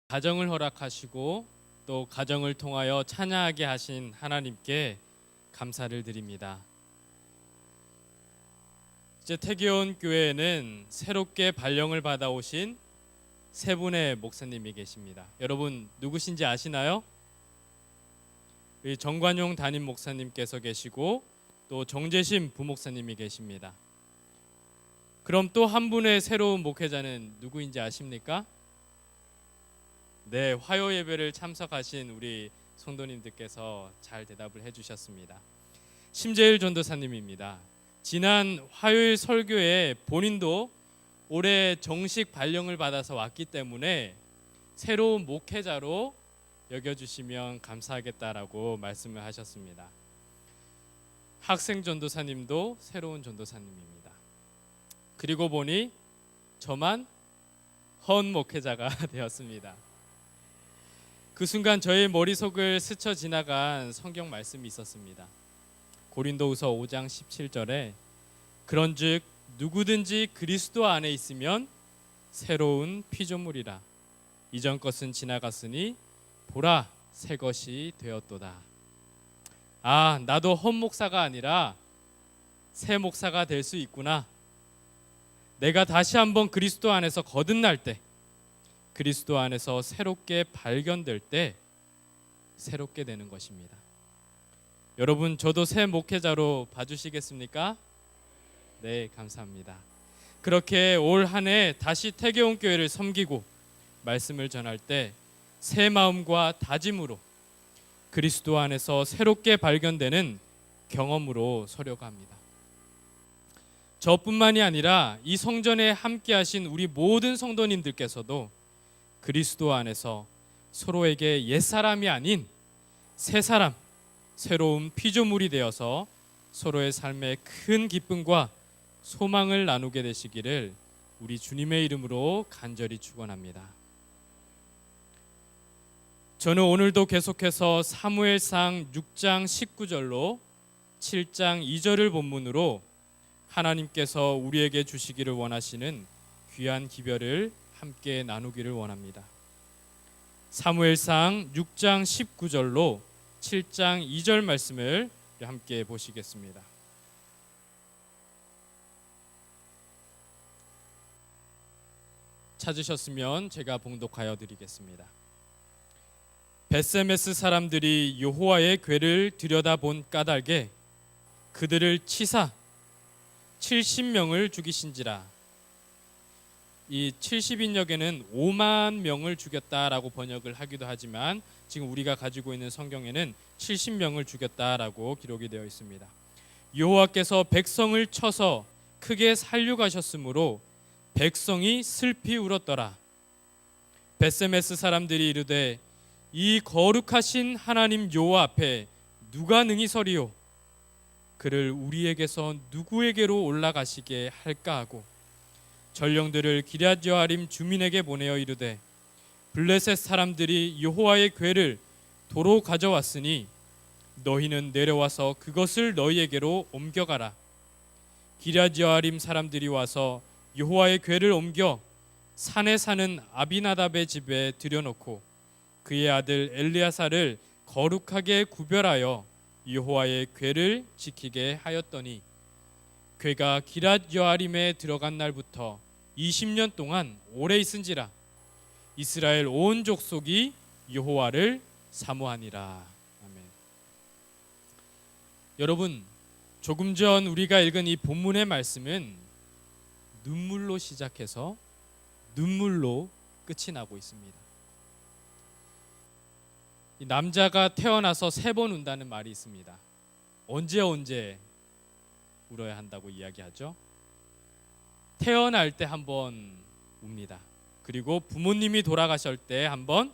가정을 허락하시고 또 가정을 통하여 찬양하게 하신 하나님께 감사를 드립니다. 이제 태교원 교회에는 새롭게 발령을 받아오신 세 분의 목사님이 계십니다. 여러분 누구신지 아시나요? 우리 정관용 담임 목사님께서 계시고 또 정재심 부목사님이 계십니다. 그럼 또 한 분의 새로운 목회자는 누구인지 아십니까? 네, 화요 예배를 참석하신 우리 성도님들께서 잘 대답을 해주셨습니다. 심재일 전도사님입니다. 지난 화요일 설교에 본인도 올해 정식 발령을 받아서 왔기 때문에 새로운 목회자로 여겨주시면 감사하겠다라고 말씀을 하셨습니다. 학생 전도사님도 새로운 전도사님입니다. 그리고 보니 저만 헌 목회자가 되었습니다. 그 순간 저의 머릿속을 스쳐 지나간 성경 말씀이 있었습니다. 고린도후서 5장 17절에 그런즉 누구든지 그리스도 안에 있으면 새로운 피조물이라 이전 것은 지나갔으니 보라 새 것이 되었도다. 아, 나도 헌 목사가 아니라 새 목사가 될 수 있구나. 내가 다시 한번 그리스도 안에서 거듭날 때, 그리스도 안에서 새롭게 발견될 때 새롭게 되는 것입니다. 여러분, 저도 새 목회자로 봐주시겠습니까? 네, 감사합니다. 그렇게 올 한 해 다시 태교원 교회를 섬기고 말씀을 전할 때 새 마음과 다짐으로 그리스도 안에서 새롭게 발견되는 경험으로 서려고 합니다. 저뿐만이 아니라 이 성전에 함께 하신 우리 모든 성도님들께서도 그리스도 안에서 서로에게 옛사람이 아닌 새사람, 새로운 피조물이 되어서 서로의 삶에 큰 기쁨과 소망을 나누게 되시기를 우리 주님의 이름으로 간절히 축원합니다. 저는 오늘도 계속해서 사무엘상 6장 19절로 7장 2절을 본문으로 하나님께서 우리에게 주시기를 원하시는 귀한 기별을 함께 나누기를 원합니다. 사무엘상 6장 19절로 7장 2절 말씀을 함께 보시겠습니다. 찾으셨으면 제가 봉독하여 드리겠습니다. 벳세메스 사람들이 여호와의 궤를 들여다본 까닭에 그들을 치사 70명을 죽이신지라. 이 70인역에는 5만 명을 죽였다라고 번역을 하기도 하지만 지금 우리가 가지고 있는 성경에는 70명을 죽였다라고 기록이 되어 있습니다. 여호와께서 백성을 쳐서 크게 살육하셨으므로 백성이 슬피 울었더라. 벳세메스 사람들이 이르되 이 거룩하신 하나님 여호와 앞에 누가 능히 서리요? 그를 우리에게서 누구에게로 올라가시게 할까 하고 전령들을 기럇여아림 주민에게 보내어 이르되 블레셋 사람들이 여호와의 궤를 도로 가져왔으니 너희는 내려와서 그것을 너희에게로 옮겨가라. 기럇여아림 사람들이 와서 여호와의 궤를 옮겨 산에 사는 아비나답의 집에 들여놓고 그의 아들 엘리야사를 거룩하게 구별하여 여호와의 궤를 지키게 하였더니 궤가 기럇여아림에 들어간 날부터 20년 동안 오래 있은지라. 이스라엘 온 족속이 여호와를 사모하니라. 아멘. 여러분, 조금 전 우리가 읽은 이 본문의 말씀은 눈물로 시작해서 눈물로 끝이 나고 있습니다. 이 남자가 태어나서 3번 운다는 말이 있습니다. 언제 울어야 한다고 이야기하죠? 태어날 때 한 번 웁니다. 그리고 부모님이 돌아가실 때 한 번,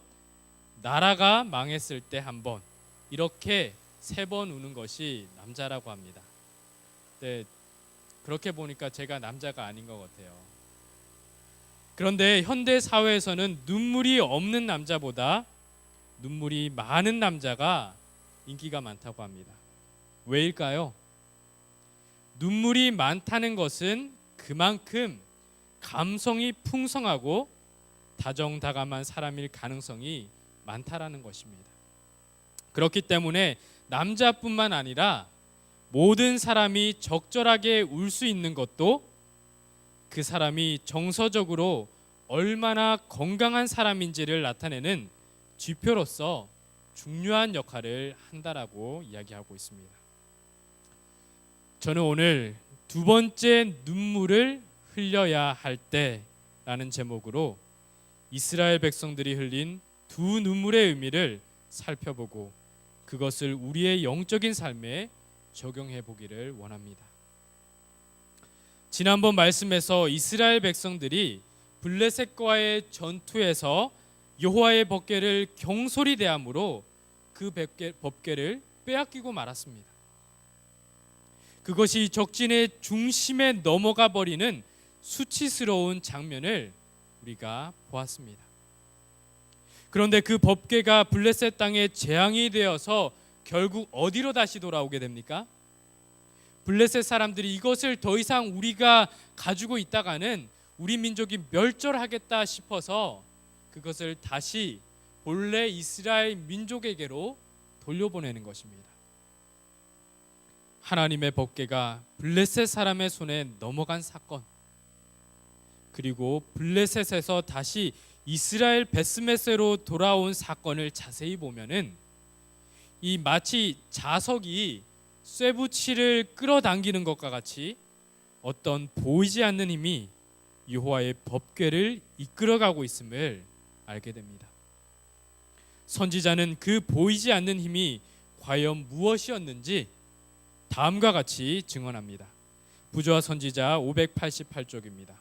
나라가 망했을 때 한 번, 이렇게 3번 우는 것이 남자라고 합니다. 네, 그렇게 보니까 제가 남자가 아닌 것 같아요. 그런데 현대 사회에서는 눈물이 없는 남자보다 눈물이 많은 남자가 인기가 많다고 합니다. 왜일까요? 눈물이 많다는 것은 그만큼 감성이 풍성하고 다정다감한 사람일 가능성이 많다라는 것입니다. 그렇기 때문에 남자뿐만 아니라 모든 사람이 적절하게 울 수 있는 것도 그 사람이 정서적으로 얼마나 건강한 사람인지를 나타내는 지표로서 중요한 역할을 한다라고 이야기하고 있습니다. 저는 오늘 두 번째 눈물을 흘려야 할 때라는 제목으로 이스라엘 백성들이 흘린 두 눈물의 의미를 살펴보고 그것을 우리의 영적인 삶에 적용해 보기를 원합니다. 지난번 말씀에서 이스라엘 백성들이 블레셋과의 전투에서 여호와의 법궤를 경솔히 대함으로 그 법궤를 빼앗기고 말았습니다. 그것이 적진의 중심에 넘어가 버리는 수치스러운 장면을 우리가 보았습니다. 그런데 그 법궤가 블레셋 땅에 재앙이 되어서 결국 어디로 다시 돌아오게 됩니까? 블레셋 사람들이 이것을 더 이상 우리가 가지고 있다가는 우리 민족이 멸절하겠다 싶어서 그것을 다시 본래 이스라엘 민족에게로 돌려보내는 것입니다. 하나님의 법궤가 블레셋 사람의 손에 넘어간 사건, 그리고 블레셋에서 다시 이스라엘 베스메세로 돌아온 사건을 자세히 보면은 이 마치 자석이 쇠붙이를 끌어당기는 것과 같이 어떤 보이지 않는 힘이 여호와의 법궤를 이끌어가고 있음을 알게 됩니다. 선지자는 그 보이지 않는 힘이 과연 무엇이었는지 다음과 같이 증언합니다. 부조와 선지자 588쪽입니다.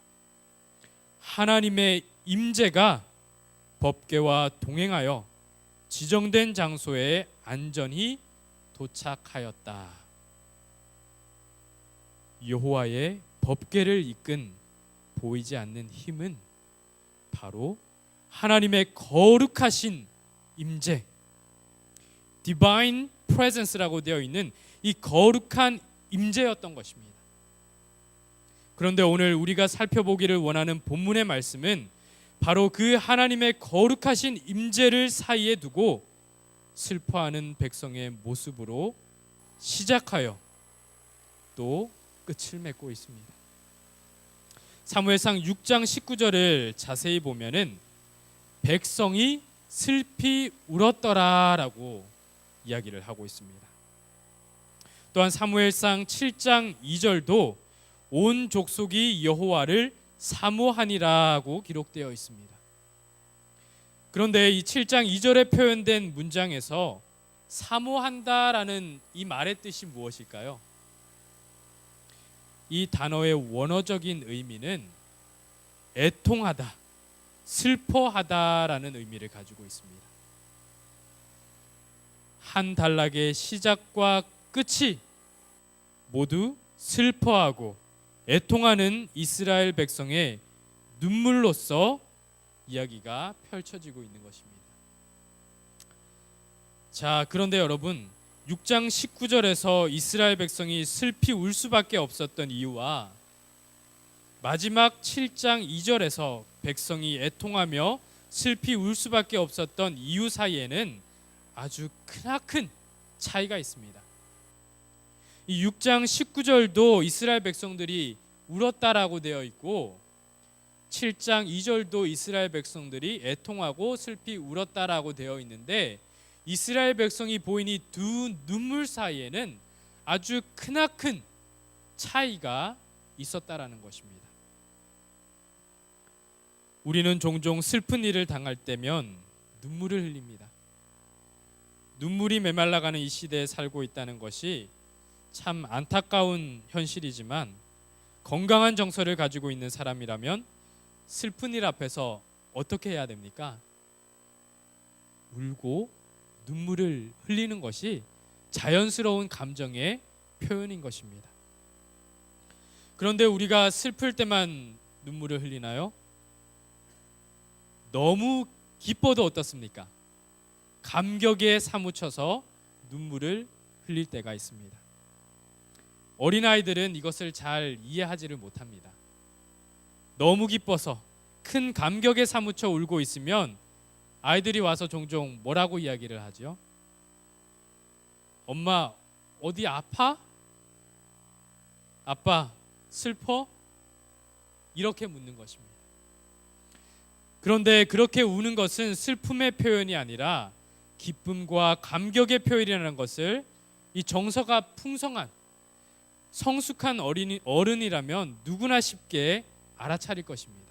하나님의 임재가 법궤와 동행하여 지정된 장소에 안전히 도착하였다. 여호와의 법궤를 이끈 보이지 않는 힘은 바로 하나님의 거룩하신 임재, Divine Presence라고 되어 있는 이 거룩한 임재였던 것입니다. 그런데 오늘 우리가 살펴보기를 원하는 본문의 말씀은 바로 그 하나님의 거룩하신 임재를 사이에 두고 슬퍼하는 백성의 모습으로 시작하여 또 끝을 맺고 있습니다. 사무엘상 6장 19절을 자세히 보면은 백성이 슬피 울었더라라고 이야기를 하고 있습니다. 또한 사무엘상 7장 2절도 온 족속이 여호와를 사모하니라고 기록되어 있습니다. 그런데 이 7장 2절에 표현된 문장에서 사모한다라는 이 말의 뜻이 무엇일까요? 이 단어의 원어적인 의미는 애통하다, 슬퍼하다라는 의미를 가지고 있습니다. 한 단락의 시작과 끝이 모두 슬퍼하고 애통하는 이스라엘 백성의 눈물로서 이야기가 펼쳐지고 있는 것입니다. 자, 그런데 여러분, 6장 19절에서 이스라엘 백성이 슬피 울 수밖에 없었던 이유와 마지막 7장 2절에서 백성이 애통하며 슬피 울 수밖에 없었던 이유 사이에는 아주 크나큰 차이가 있습니다. 이 6장 19절도 이스라엘 백성들이 울었다라고 되어 있고 7장 2절도 이스라엘 백성들이 애통하고 슬피 울었다라고 되어 있는데 이스라엘 백성이 보인 이 두 눈물 사이에는 아주 크나큰 차이가 있었다라는 것입니다. 우리는 종종 슬픈 일을 당할 때면 눈물을 흘립니다. 눈물이 메말라가는 이 시대에 살고 있다는 것이 참 안타까운 현실이지만 건강한 정서를 가지고 있는 사람이라면 슬픈 일 앞에서 어떻게 해야 됩니까? 울고 눈물을 흘리는 것이 자연스러운 감정의 표현인 것입니다. 그런데 우리가 슬플 때만 눈물을 흘리나요? 너무 기뻐도 어떻습니까? 감격에 사무쳐서 눈물을 흘릴 때가 있습니다. 어린아이들은 이것을 잘 이해하지를 못합니다. 너무 기뻐서 큰 감격에 사무쳐 울고 있으면 아이들이 와서 종종 뭐라고 이야기를 하죠? 엄마 어디 아파? 아빠 슬퍼? 이렇게 묻는 것입니다. 그런데 그렇게 우는 것은 슬픔의 표현이 아니라 기쁨과 감격의 표현이라는 것을 이 정서가 풍성한 성숙한 어른이라면 누구나 쉽게 알아차릴 것입니다.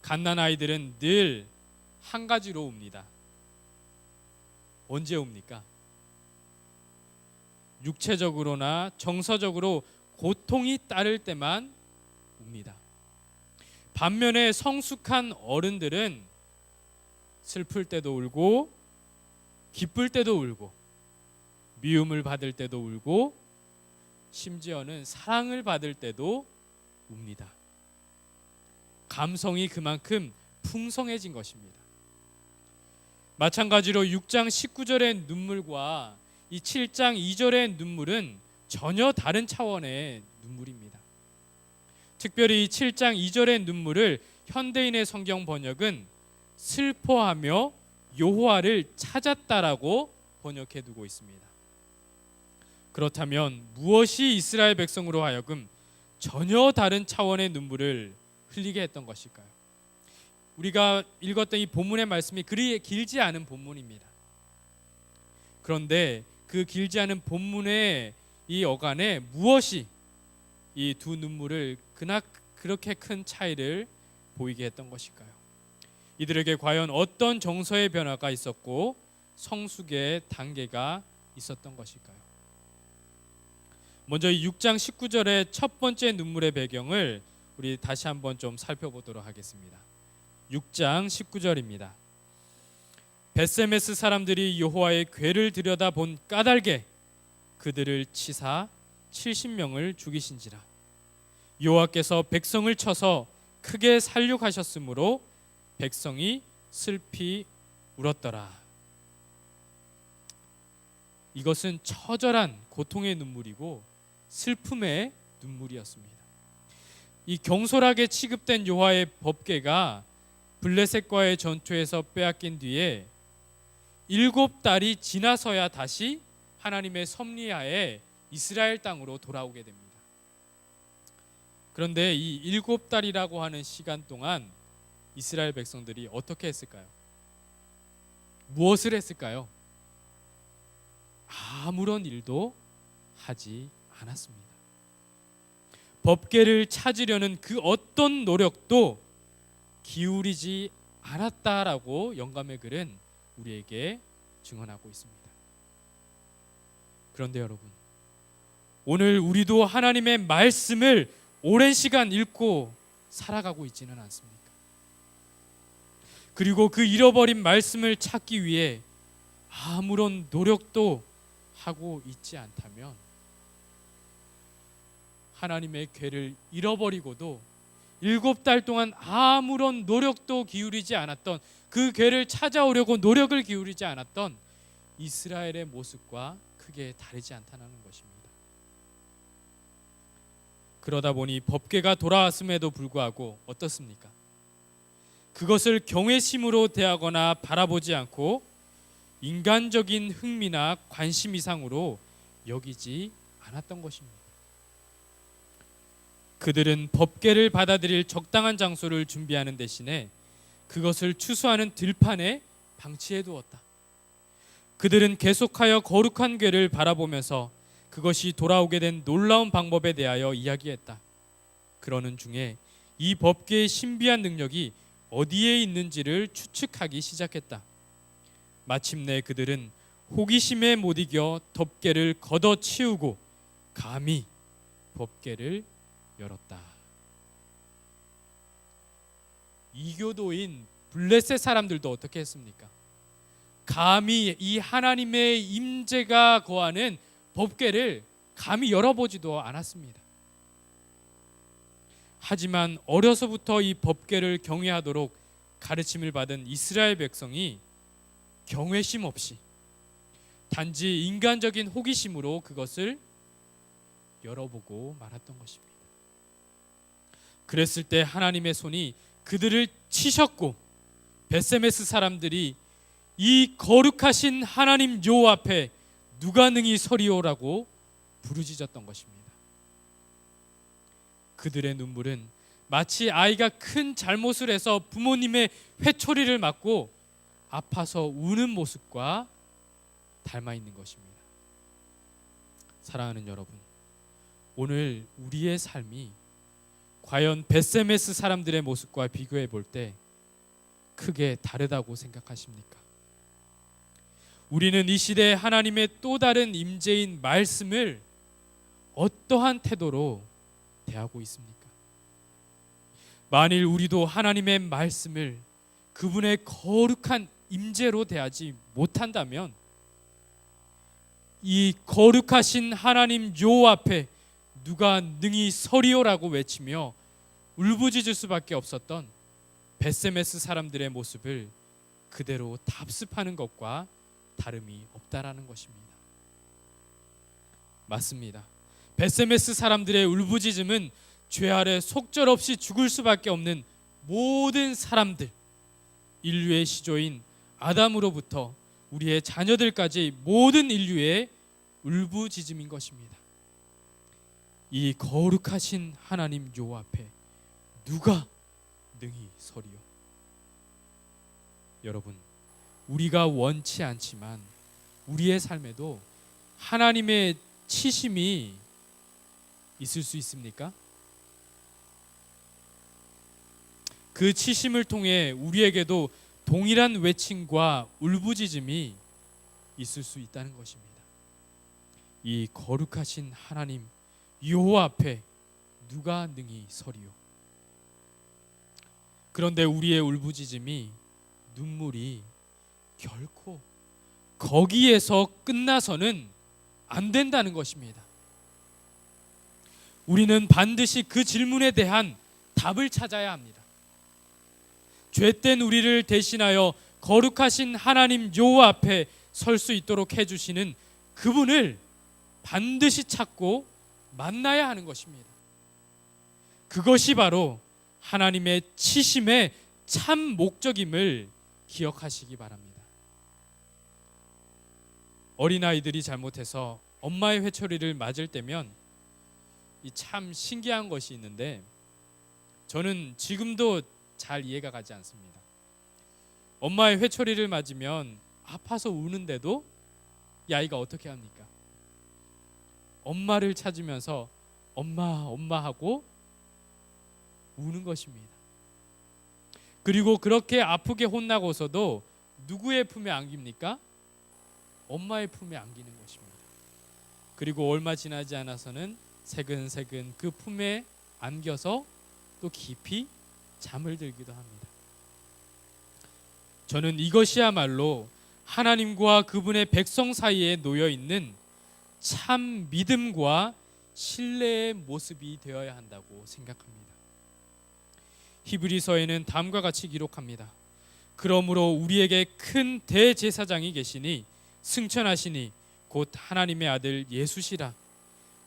갓난 아이들은 늘 한 가지로 웁니다. 언제 웁니까? 육체적으로나 정서적으로 고통이 따를 때만 웁니다. 반면에 성숙한 어른들은 슬플 때도 울고 기쁠 때도 울고 미움을 받을 때도 울고 심지어는 사랑을 받을 때도 웁니다. 감성이 그만큼 풍성해진 것입니다. 마찬가지로 6장 19절의 눈물과 이 7장 2절의 눈물은 전혀 다른 차원의 눈물입니다. 특별히 이 7장 2절의 눈물을 현대인의 성경 번역은 슬퍼하며 여호와를 찾았다라고 번역해 두고 있습니다. 그렇다면 무엇이 이스라엘 백성으로 하여금 전혀 다른 차원의 눈물을 흘리게 했던 것일까요? 우리가 읽었던 이 본문의 말씀이 그리 길지 않은 본문입니다. 그런데 그 길지 않은 본문의 이 어간에 무엇이 이 두 눈물을 그렇게 큰 차이를 보이게 했던 것일까요? 이들에게 과연 어떤 정서의 변화가 있었고 성숙의 단계가 있었던 것일까요? 먼저 이 6장 19절의 첫 번째 눈물의 배경을 우리 다시 한번 좀 살펴보도록 하겠습니다. 6장 19절입니다. 벳세메스 사람들이 여호와의 궤를 들여다본 까닭에 그들을 치사 70명을 죽이신지라. 여호와께서 백성을 쳐서 크게 살육하셨으므로 백성이 슬피 울었더라. 이것은 처절한 고통의 눈물이고 슬픔의 눈물이었습니다. 이 경솔하게 취급된 여호와의 법궤가 블레셋과의 전투에서 빼앗긴 뒤에 7달이 지나서야 다시 하나님의 섭리하에 이스라엘 땅으로 돌아오게 됩니다. 그런데 이 7달이라고 하는 시간 동안 이스라엘 백성들이 어떻게 했을까요? 무엇을 했을까요? 아무런 일도 하지 않았습니다. 법궤를 찾으려는 그 어떤 노력도 기울이지 않았다라고 영감의 글은 우리에게 증언하고 있습니다. 그런데 여러분, 오늘 우리도 하나님의 말씀을 오랜 시간 읽고 살아가고 있지는 않습니까? 그리고 그 잃어버린 말씀을 찾기 위해 아무런 노력도 하고 있지 않다면 하나님의 궤를 잃어버리고도 7달 동안 아무런 노력도 기울이지 않았던, 그 궤를 찾아오려고 노력을 기울이지 않았던 이스라엘의 모습과 크게 다르지 않다는 것입니다. 그러다 보니 법궤가 돌아왔음에도 불구하고 어떻습니까? 그것을 경외심으로 대하거나 바라보지 않고 인간적인 흥미나 관심 이상으로 여기지 않았던 것입니다. 그들은 법궤를 받아들일 적당한 장소를 준비하는 대신에 그것을 추수하는 들판에 방치해 두었다. 그들은 계속하여 거룩한 궤를 바라보면서 그것이 돌아오게 된 놀라운 방법에 대하여 이야기했다. 그러는 중에 이 법궤의 신비한 능력이 어디에 있는지를 추측하기 시작했다. 마침내 그들은 호기심에 못 이겨 법궤를 걷어치우고 감히 법궤를 열었다. 이교도인 블레셋 사람들도 어떻게 했습니까? 감히 이 하나님의 임재가 거하는 법궤를 감히 열어보지도 않았습니다. 하지만 어려서부터 이 법궤를 경외하도록 가르침을 받은 이스라엘 백성이 경외심 없이 단지 인간적인 호기심으로 그것을 열어보고 말았던 것입니다. 그랬을 때 하나님의 손이 그들을 치셨고 벳세메스 사람들이 이 거룩하신 하나님 여호와 앞에 누가 능히 서리오라고 부르짖었던 것입니다. 그들의 눈물은 마치 아이가 큰 잘못을 해서 부모님의 회초리를 맞고 아파서 우는 모습과 닮아 있는 것입니다. 사랑하는 여러분, 오늘 우리의 삶이 과연 벳세메스 사람들의 모습과 비교해 볼 때 크게 다르다고 생각하십니까? 우리는 이 시대에 하나님의 또 다른 임재인 말씀을 어떠한 태도로 대하고 있습니까? 만일 우리도 하나님의 말씀을 그분의 거룩한 임재로 대하지 못한다면 이 거룩하신 하나님 여호와 앞에 누가 능히 서리오라고 외치며 울부짖을 수밖에 없었던 벳세메스 사람들의 모습을 그대로 답습하는 것과 다름이 없다라는 것입니다. 맞습니다. 벳세메스 사람들의 울부짖음은 죄 아래 속절없이 죽을 수밖에 없는 모든 사람들, 인류의 시조인 아담으로부터 우리의 자녀들까지 모든 인류의 울부짖음인 것입니다. 이 거룩하신 하나님 여호와 앞에 누가 능히 서리요? 여러분, 우리가 원치 않지만 우리의 삶에도 하나님의 치심이 있을 수 있습니까? 그 치심을 통해 우리에게도 동일한 외침과 울부짖음이 있을 수 있다는 것입니다. 이 거룩하신 하나님 여호와 앞에 누가 능히 서리요? 그런데 우리의 울부짖음이, 눈물이 결코 거기에서 끝나서는 안 된다는 것입니다. 우리는 반드시 그 질문에 대한 답을 찾아야 합니다. 죄된 우리를 대신하여 거룩하신 하나님 여호와 앞에 설 수 있도록 해주시는 그분을 반드시 찾고 만나야 하는 것입니다. 그것이 바로 하나님의 치심의 참 목적임을 기억하시기 바랍니다. 어린아이들이 잘못해서 엄마의 회초리를 맞을 때면 참 신기한 것이 있는데, 저는 지금도 잘 이해가 가지 않습니다. 엄마의 회초리를 맞으면 아파서 우는데도 이 아이가 어떻게 합니까? 엄마를 찾으면서 엄마 엄마 하고 우는 것입니다. 그리고 그렇게 아프게 혼나고서도 누구의 품에 안깁니까? 엄마의 품에 안기는 것입니다. 그리고 얼마 지나지 않아서는 새근새근 그 품에 안겨서 또 깊이 잠을 들기도 합니다. 저는 이것이야말로 하나님과 그분의 백성 사이에 놓여 있는 참 믿음과 신뢰의 모습이 되어야 한다고 생각합니다. 히브리서에는 다음과 같이 기록합니다. 그러므로 우리에게 큰 대제사장이 계시니 승천하시니 곧 하나님의 아들 예수시라.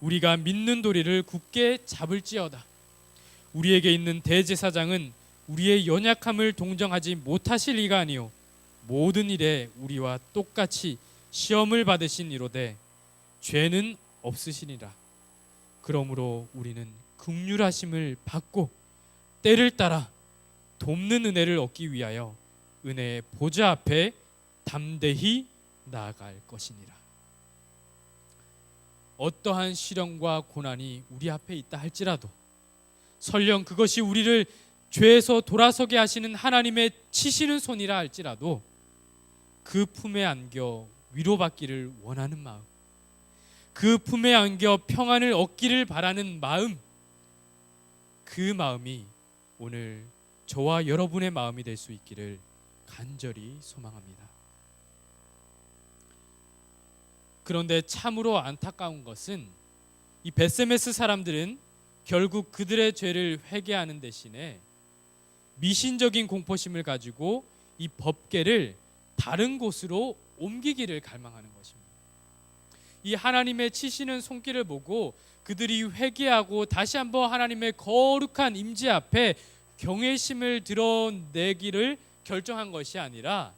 우리가 믿는 도리를 굳게 잡을지어다. 우리에게 있는 대제사장은 우리의 연약함을 동정하지 못하실 이가 아니요 모든 일에 우리와 똑같이 시험을 받으신 이로되 죄는 없으시니라. 그러므로 우리는 긍휼하심을 받고 때를 따라 돕는 은혜를 얻기 위하여 은혜의 보좌 앞에 담대히 나아갈 것이니라. 어떠한 시련과 고난이 우리 앞에 있다 할지라도, 설령 그것이 우리를 죄에서 돌아서게 하시는 하나님의 치시는 손이라 할지라도 그 품에 안겨 위로받기를 원하는 마음, 그 품에 안겨 평안을 얻기를 바라는 마음, 그 마음이 오늘 저와 여러분의 마음이 될 수 있기를 간절히 소망합니다. 그런데 참으로 안타까운 것은 이 벳세메스 사람들은 결국 그들의 죄를 회개하는 대신에 미신적인 공포심을 가지고 이 법궤를 다른 곳으로 옮기기를 갈망하는 것입니다. 이 하나님의 치시는 손길을 보고 그들이 회개하고 다시 한번 하나님의 거룩한 임재 앞에 경외심을 드러내기를 결정한 것이 아니라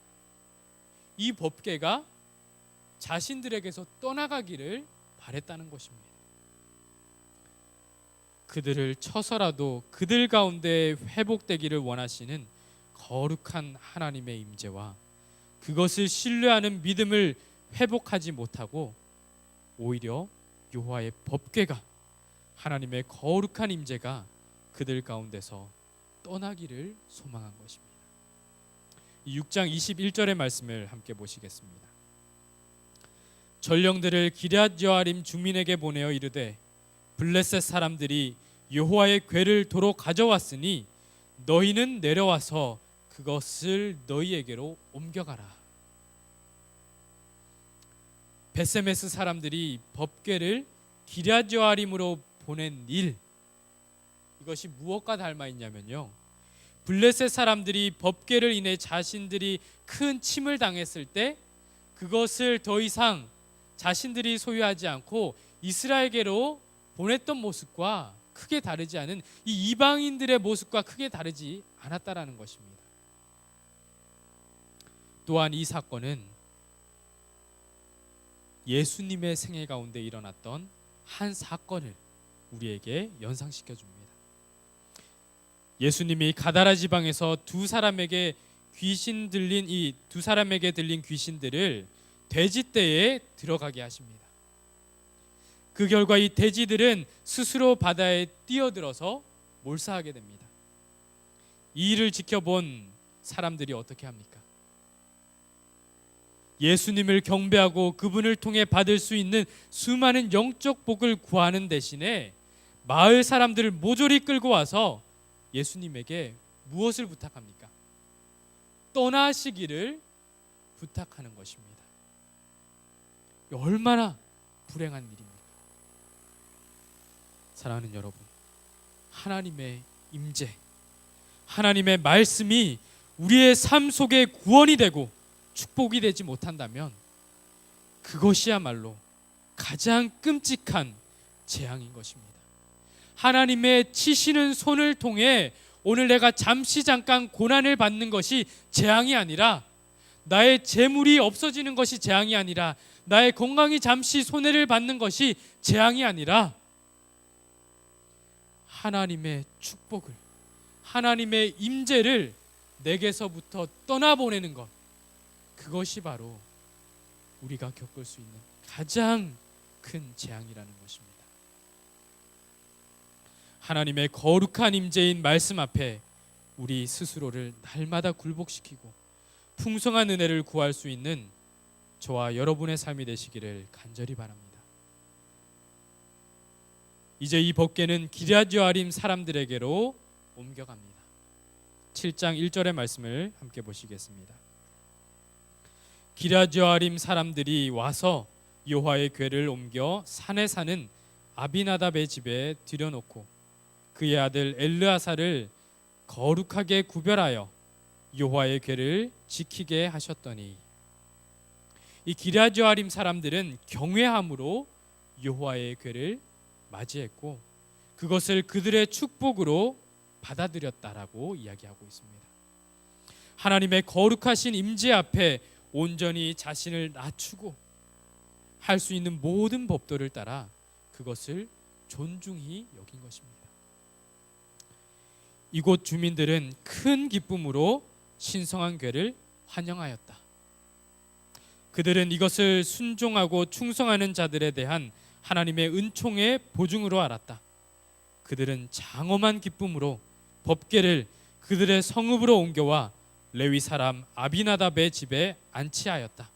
이 법궤가 자신들에게서 떠나가기를 바랬다는 것입니다. 그들을 쳐서라도 그들 가운데 회복되기를 원하시는 거룩한 하나님의 임재와 그것을 신뢰하는 믿음을 회복하지 못하고 오히려 여호와의 법궤가, 하나님의 거룩한 임재가 그들 가운데서 떠나기를 소망한 것입니다. 6장 21절의 말씀을 함께 보시겠습니다. 전령들을 기럇 여아림 주민에게 보내어 이르되 블레셋 사람들이 여호와의 궤를 도로 가져왔으니 너희는 내려와서 그것을 너희에게로 옮겨가라. 베세메스 사람들이 법궤를 기럇 여아림으로 보낸 일, 이것이 무엇과 닮아 있냐면요, 블레셋 사람들이 법궤를 인해 자신들이 큰 침을 당했을 때 그것을 더 이상 자신들이 소유하지 않고 이스라엘계로 보냈던 모습과 크게 다르지 않은 이 이방인들의 모습과 크게 다르지 않았다라는 것입니다. 또한 이 사건은 예수님의 생애 가운데 일어났던 한 사건을 우리에게 연상시켜 줍니다. 예수님이 가다라 지방에서 두 사람에게 들린 귀신들을 돼지떼에 들어가게 하십니다. 그 결과 이 돼지들은 스스로 바다에 뛰어들어서 몰사하게 됩니다. 이 일을 지켜본 사람들이 어떻게 합니까? 예수님을 경배하고 그분을 통해 받을 수 있는 수많은 영적 복을 구하는 대신에 마을 사람들을 모조리 끌고 와서 예수님에게 무엇을 부탁합니까? 떠나시기를 부탁하는 것입니다. 얼마나 불행한 일입니까? 사랑하는 여러분, 하나님의 임재, 하나님의 말씀이 우리의 삶 속에 구원이 되고 축복이 되지 못한다면 그것이야말로 가장 끔찍한 재앙인 것입니다. 하나님의 치시는 손을 통해 오늘 내가 잠깐 고난을 받는 것이 재앙이 아니라, 나의 재물이 없어지는 것이 재앙이 아니라, 나의 건강이 잠시 손해를 받는 것이 재앙이 아니라, 하나님의 축복을, 하나님의 임재를 내게서부터 떠나보내는 것, 그것이 바로 우리가 겪을 수 있는 가장 큰 재앙이라는 것입니다. 하나님의 거룩한 임재인 말씀 앞에 우리 스스로를 날마다 굴복시키고 풍성한 은혜를 구할 수 있는 저와 여러분의 삶이 되시기를 간절히 바랍니다. 이제 이 법궤는 기럇 여아림 사람들에게로 옮겨갑니다. 7장 1절의 말씀을 함께 보시겠습니다. 기럇 여아림 사람들이 와서 여호와의 궤를 옮겨 산에 사는 아비나답의 집에 들여놓고 그의 아들 엘르아사를 거룩하게 구별하여 여호와의 궤를 지키게 하셨더니, 이 기럇 여아림 사람들은 경외함으로 여호와의 궤를 맞이했고 그것을 그들의 축복으로 받아들였다라고 이야기하고 있습니다. 하나님의 거룩하신 임재 앞에 온전히 자신을 낮추고 할 수 있는 모든 법도를 따라 그것을 존중히 여긴 것입니다. 이곳 주민들은 큰 기쁨으로 신성한 궤를 환영하였다. 그들은 이것을 순종하고 충성하는 자들에 대한 하나님의 은총의 보증으로 알았다. 그들은 장엄한 기쁨으로 법궤를 그들의 성읍으로 옮겨와 레위 사람 아비나답의 집에 안치하였다.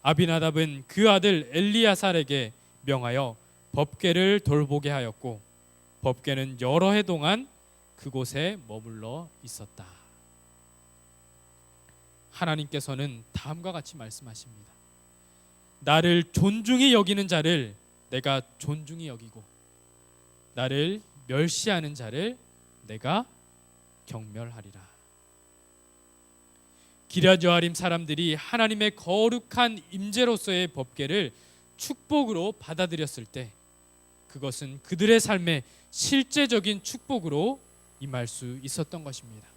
아비나답은 그 아들 엘리야살에게 명하여 법궤를 돌보게 하였고 법궤는 여러 해 동안 그곳에 머물러 있었다. 하나님께서는 다음과 같이 말씀하십니다. 나를 존중히 여기는 자를 내가 존중히 여기고 나를 멸시하는 자를 내가 경멸하리라. 기럇 여아림 사람들이 하나님의 거룩한 임재로서의 법궤를 축복으로 받아들였을 때 그것은 그들의 삶의 실제적인 축복으로 임할 수 있었던 것입니다.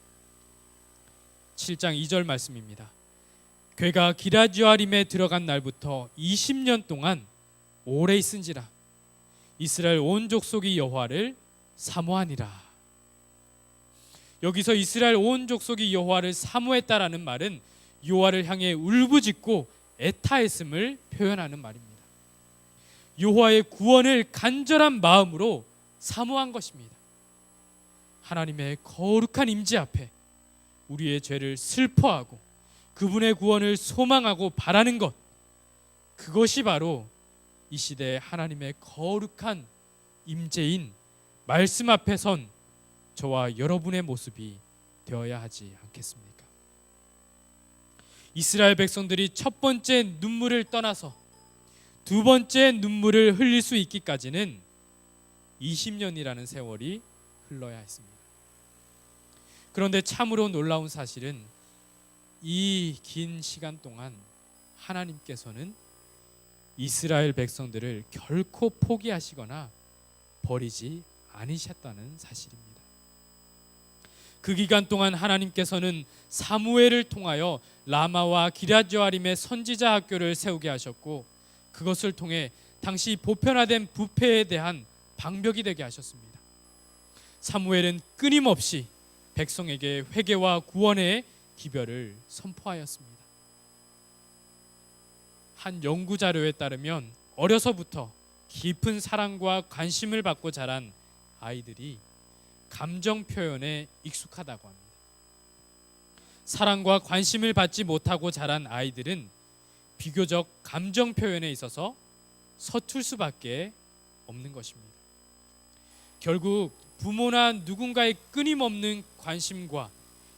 7장 2절 말씀입니다. 괴가 기럇여아림에 들어간 날부터 20년 동안 오래 있은지라 이스라엘 온 족속이 여호와를 사모하니라. 여기서 이스라엘 온 족속이 여호와를 사모했다라는 말은 여호와를 향해 울부짖고 애타했음을 표현하는 말입니다. 여호와의 구원을 간절한 마음으로 사모한 것입니다. 하나님의 거룩한 임재 앞에 우리의 죄를 슬퍼하고 그분의 구원을 소망하고 바라는 것, 그것이 바로 이 시대의 하나님의 거룩한 임재인 말씀 앞에 선 저와 여러분의 모습이 되어야 하지 않겠습니까? 이스라엘 백성들이 첫 번째 눈물을 떠나서 두 번째 눈물을 흘릴 수 있기까지는 20년이라는 세월이 흘러야 했습니다. 그런데 참으로 놀라운 사실은 이 긴 시간 동안 하나님께서는 이스라엘 백성들을 결코 포기하시거나 버리지 않으셨다는 사실입니다. 그 기간 동안 하나님께서는 사무엘을 통하여 라마와 기럇여아림의 선지자 학교를 세우게 하셨고, 그것을 통해 당시 보편화된 부패에 대한 방벽이 되게 하셨습니다. 사무엘은 끊임없이 백성에게 회개와 구원의 기별을 선포하였습니다. 한 연구 자료에 따르면 어려서부터 깊은 사랑과 관심을 받고 자란 아이들이 감정 표현에 익숙하다고 합니다. 사랑과 관심을 받지 못하고 자란 아이들은 비교적 감정 표현에 있어서 서툴 수밖에 없는 것입니다. 결국 부모나 누군가의 끊임없는 관심과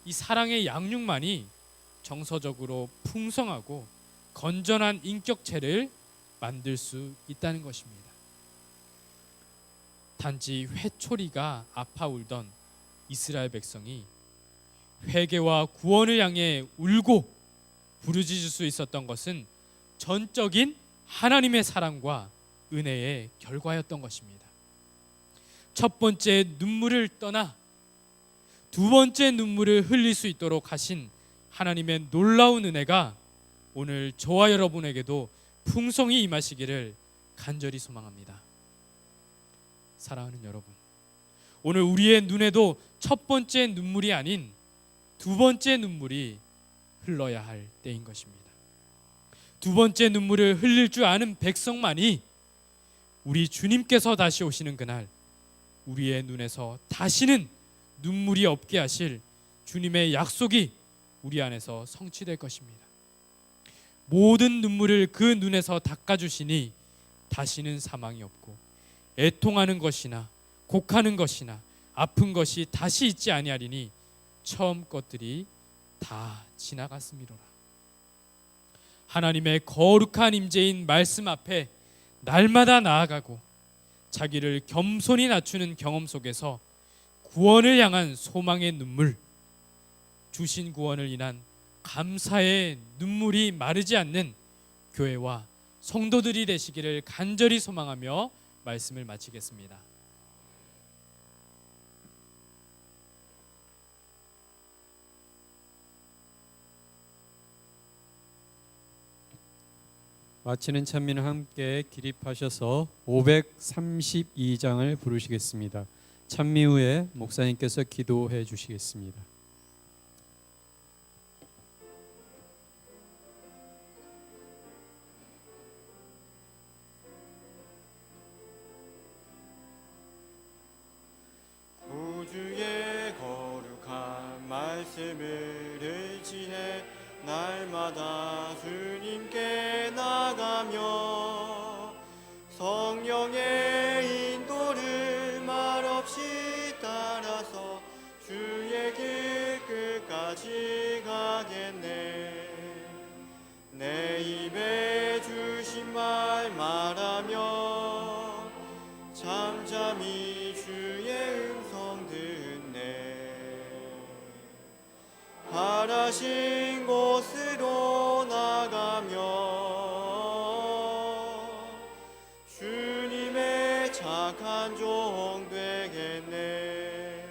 이 사랑의 양육만이 정서적으로 풍성하고 건전한 인격체를 만들 수 있다는 것입니다. 단지 회초리가 아파 울던 이스라엘 백성이 회개와 구원을 향해 울고 부르짖을 수 있었던 것은 전적인 하나님의 사랑과 은혜의 결과였던 것입니다. 첫 번째 눈물을 떠나 두 번째 눈물을 흘릴 수 있도록 하신 하나님의 놀라운 은혜가 오늘 저와 여러분에게도 풍성히 임하시기를 간절히 소망합니다. 사랑하는 여러분, 오늘 우리의 눈에도 첫 번째 눈물이 아닌 두 번째 눈물이 흘러야 할 때인 것입니다. 두 번째 눈물을 흘릴 줄 아는 백성만이 우리 주님께서 다시 오시는 그날 우리의 눈에서 다시는 눈물이 없게 하실 주님의 약속이 우리 안에서 성취될 것입니다. 모든 눈물을 그 눈에서 닦아주시니 다시는 사망이 없고 애통하는 것이나 곡하는 것이나 아픈 것이 다시 있지 아니하리니 처음 것들이 다 지나갔음이로라. 하나님의 거룩한 임재인 말씀 앞에 날마다 나아가고 자기를 겸손히 낮추는 경험 속에서 구원을 향한 소망의 눈물, 주신 구원을 인한 감사의 눈물이 마르지 않는 교회와 성도들이 되시기를 간절히 소망하며 말씀을 마치겠습니다. 마치는 찬미는 함께 기립하셔서 532장을 부르시겠습니다. 찬미 후에 목사님께서 기도해 주시겠습니다. 구주의 거룩한 말씀을 의지해 날마다 주님께 나가며 성령의 인도를 말없이 따라서 주의 길 끝까지 가겠네. 내 입에 주신 말 말하며 잠잠히 주의 음성 듣네. 바라신 곳으로 나가며 주님의 착한 착한 종 되겠네.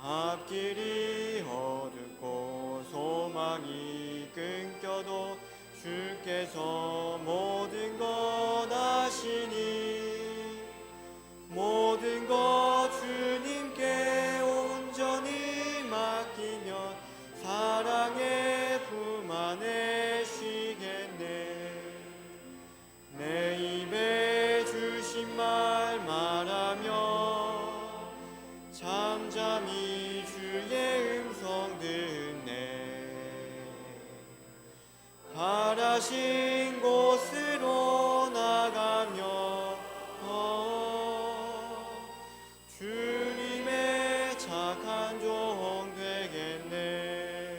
앞길이 어둡고 소망이 끊겨도 주께서 모든 것 아시니 모든 것 주님께 온전히 맡기며 사랑의 품 안에 쉬겠네. 내 입에 주신 말 말하며 잠잠히 주의 음성 듣네. 바라신 곳으로 나가며 주님의 착한 종 되겠네.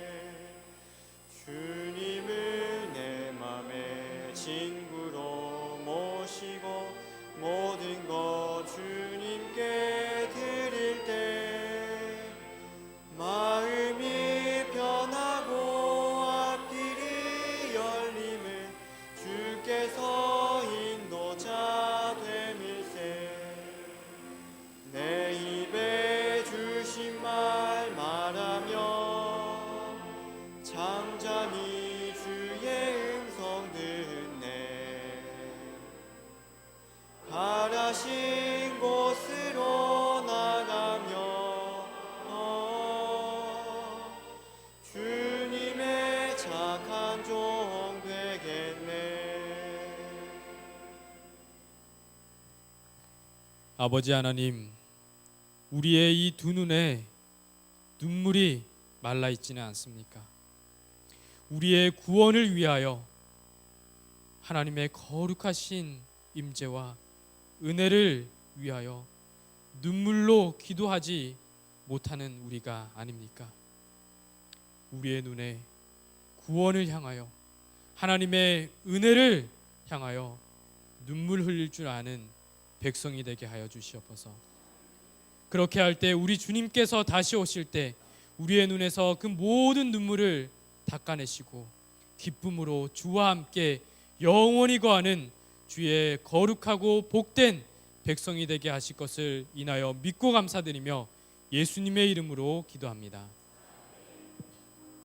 주님을 내 맘의 친구로 모시고 모든 것 주님께 드릴 때 마음이 편하고 앞길이 열림을 주께서 인도자 됨일세. 내 입에 주신 말 말하며 잠잠히 주의 음성 듣네. 바라신 곳으로 나가며 주님의 착한 종 되겠네. 아버지 하나님, 우리의 이 두 눈에 눈물이 말라 있지는 않습니까? 우리의 구원을 위하여 하나님의 거룩하신 임재와 은혜를 위하여 눈물로 기도하지 못하는 우리가 아닙니까? 우리의 눈에 구원을 향하여 하나님의 은혜를 향하여 눈물 흘릴 줄 아는 백성이 되게 하여 주시옵소서. 그렇게 할 때 우리 주님께서 다시 오실 때 우리의 눈에서 그 모든 눈물을 닦아내시고 기쁨으로 주와 함께 영원히 거하는 주의 거룩하고 복된 백성이 되게 하실 것을 인하여 믿고 감사드리며 예수님의 이름으로 기도합니다.